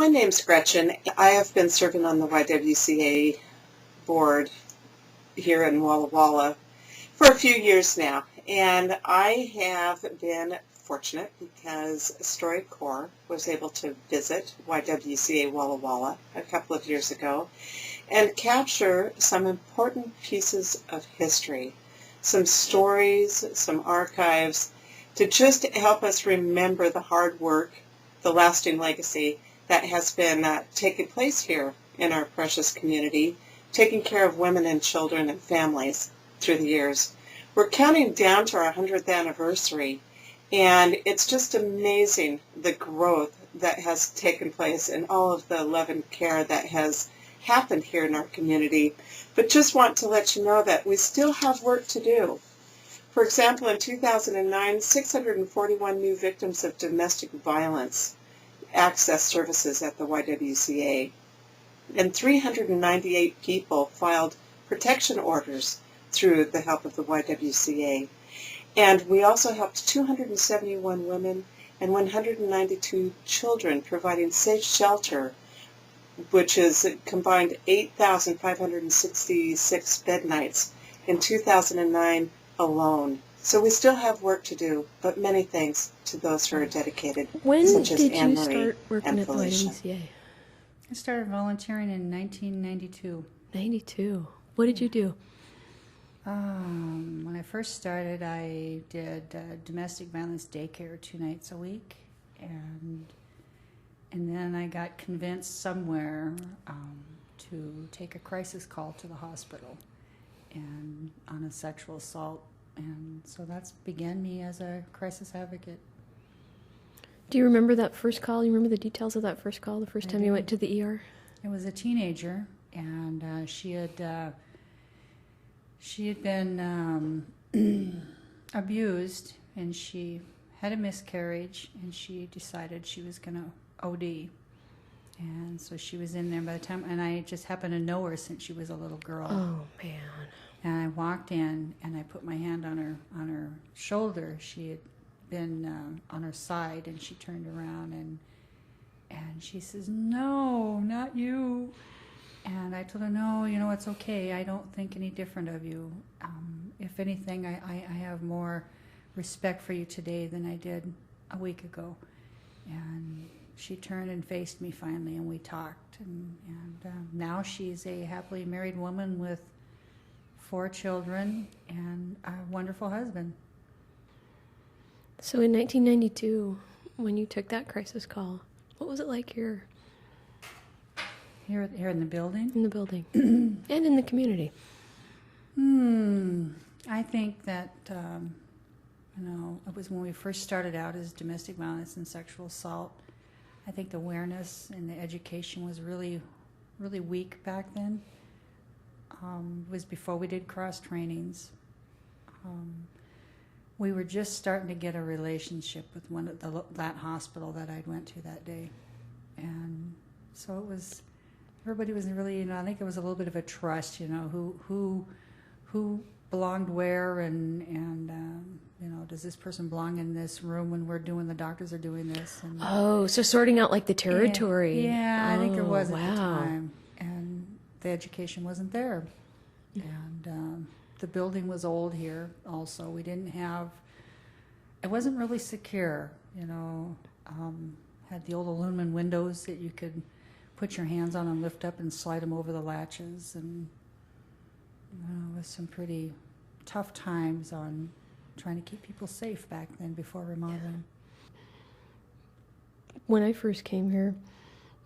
My name's Gretchen. I have been serving on the YWCA board here in Walla for a few years now, and I have been fortunate because StoryCorps was able to visit YWCA Walla a couple of years ago and capture some important pieces of history, some stories, some archives, to just help us remember the hard work, the lasting legacy that has been taking place here in our precious community, taking care of women and children and families through the years. We're counting down to our 100th anniversary, and it's just amazing the growth that has taken place and all of the love and care that has happened here in our community. But just want to let you know that we still have work to do. For example, in 2009, 641 new victims of domestic violence accessed services at the YWCA, and 398 people filed protection orders through the help of the YWCA. And we also helped 271 women and 192 children, providing safe shelter, which is combined 8,566 bed nights in 2009 alone. So we still have work to do, but many thanks to those who are dedicated, such as When did Anne you Marie start working and at the Felicia. YWCA? I started volunteering in 1992. 92. What did you do? When I first started, I did domestic violence daycare 2 nights a week, and then I got convinced somewhere to take a crisis call to the hospital and on a sexual assault, and so that's began me as a crisis advocate. Do you remember that first call? You remember the details of that first call, the first time you went to the ER? It was a teenager, and she had been abused, and she had a miscarriage, and she decided she was going to OD. And so she was in there by the time, and I just happened to know her since she was a little girl. Oh, man. And I walked in, and I put my hand on her shoulder. She had been on her side, and she turned around, and she says, "No, not you." And I told her, "No, it's okay. I don't think any different of you. If anything, I have more respect for you today than I did a week ago." And she turned and faced me finally, and we talked. And now she's a happily married woman with 4 children and a wonderful husband. So in 1992, when you took that crisis call, what was it like here? Here in the building? In the building. And in the community. I think that, it was when we first started out as domestic violence and sexual assault. I think the awareness and the education was really, really weak back then. It was before we did cross trainings. We were just starting to get a relationship with that hospital that I went to that day. And so everybody was really, I think it was a little bit of a trust, who belonged where, and does this person belong in this room when the doctors are doing this? And, so sorting out like the territory. I think it was at wow. the time. And the education wasn't there. And the building was old here also. We didn't have, it wasn't really secure, had the old aluminum windows that you could put your hands on and lift up and slide them over the latches, and it was some pretty tough times on trying to keep people safe back then before remodeling. When I first came here,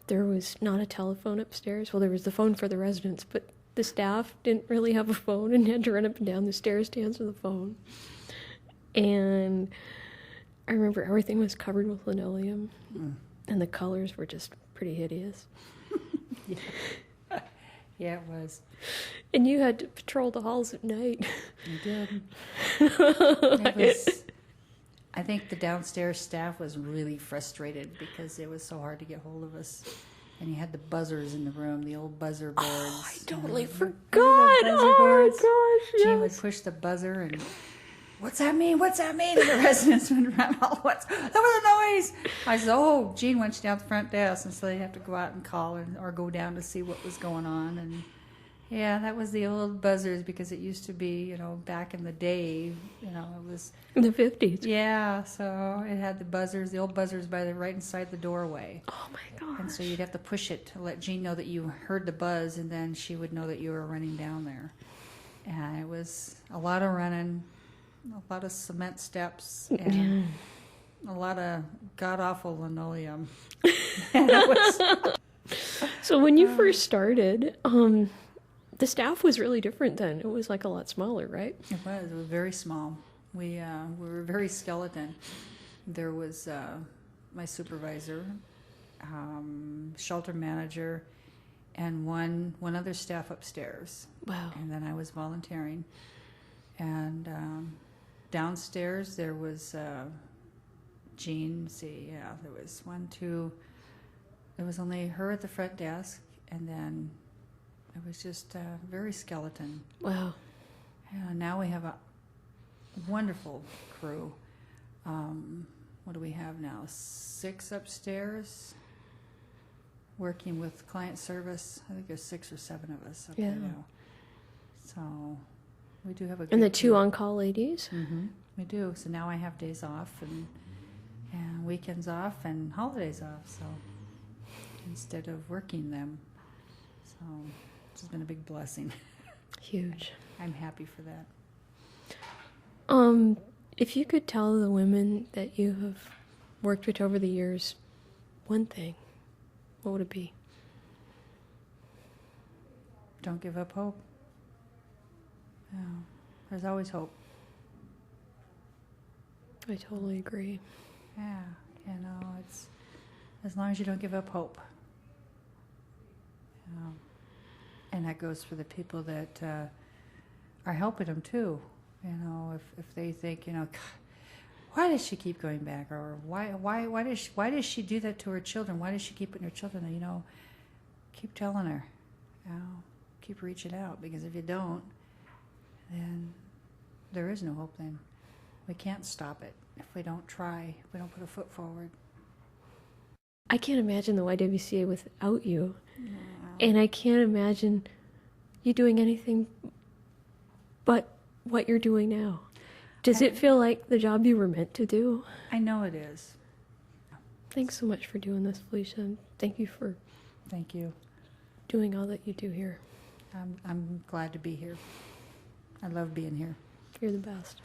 there was not a telephone upstairs. Well, there was the phone for the residents, but the staff didn't really have a phone and had to run up and down the stairs to answer the phone. And I remember everything was covered with linoleum, and the colors were just pretty hideous. Yeah, it was. And you had to patrol the halls at night. I did. I think the downstairs staff was really frustrated because it was so hard to get hold of us. And you had the buzzers in the room, the old buzzer boards. Oh, I totally forgot. Oh, my gosh, yes. Jean would push the buzzer, and what's that mean? What's that mean? And the residents went around, all, what's, that was a noise. I said, oh, Jean went down the front desk, and so they have to go out and call or go down to see what was going on. And yeah, that was the old buzzers, because it used to be, back in the day, it was In the 50s. yeah, so it had the old buzzers right inside the doorway. Oh my gosh. And so you'd have to push it to let Jean know that you heard the buzz, and then she would know that you were running down there. And it was a lot of running, a lot of cement steps, and a lot of god-awful linoleum. And it was, So when you first started, the staff was really different then. It was like a lot smaller, right? it was very small. We were very skeleton. There was my supervisor, shelter manager, and one other staff upstairs. Wow. And then I was volunteering. And downstairs there was Jean. There was there was only her at the front desk, and then it was just very skeleton. Wow. And now we have a wonderful crew. What do we have now? 6 upstairs working with client service. I think there's 6 or 7 of us up there now. So we do have a good And the 2 crew. on-call ladies? Mm-hmm. We do. So now I have days off and weekends off and holidays off. So instead of working them, so this has been a big blessing. Huge. I'm happy for that. If you could tell the women that you have worked with over the years one thing, what would it be? Don't give up hope. No, there's always hope. I totally agree. Yeah, it's as long as you don't give up hope. And that goes for the people that are helping them too. If they think, God, why does she keep going back, or why does she do that to her children? Why does she keep putting her children? Keep telling her, keep reaching out, because if you don't, then there is no hope. Then we can't stop it if we don't try. If we don't put a foot forward. I can't imagine the YWCA without you, and I can't imagine you doing anything but what you're doing now. Does it feel like the job you were meant to do? I know it is. Thanks so much for doing this, Felicia. And thank you for Thank you. doing all that you do here. I'm glad to be here. I love being here. You're the best.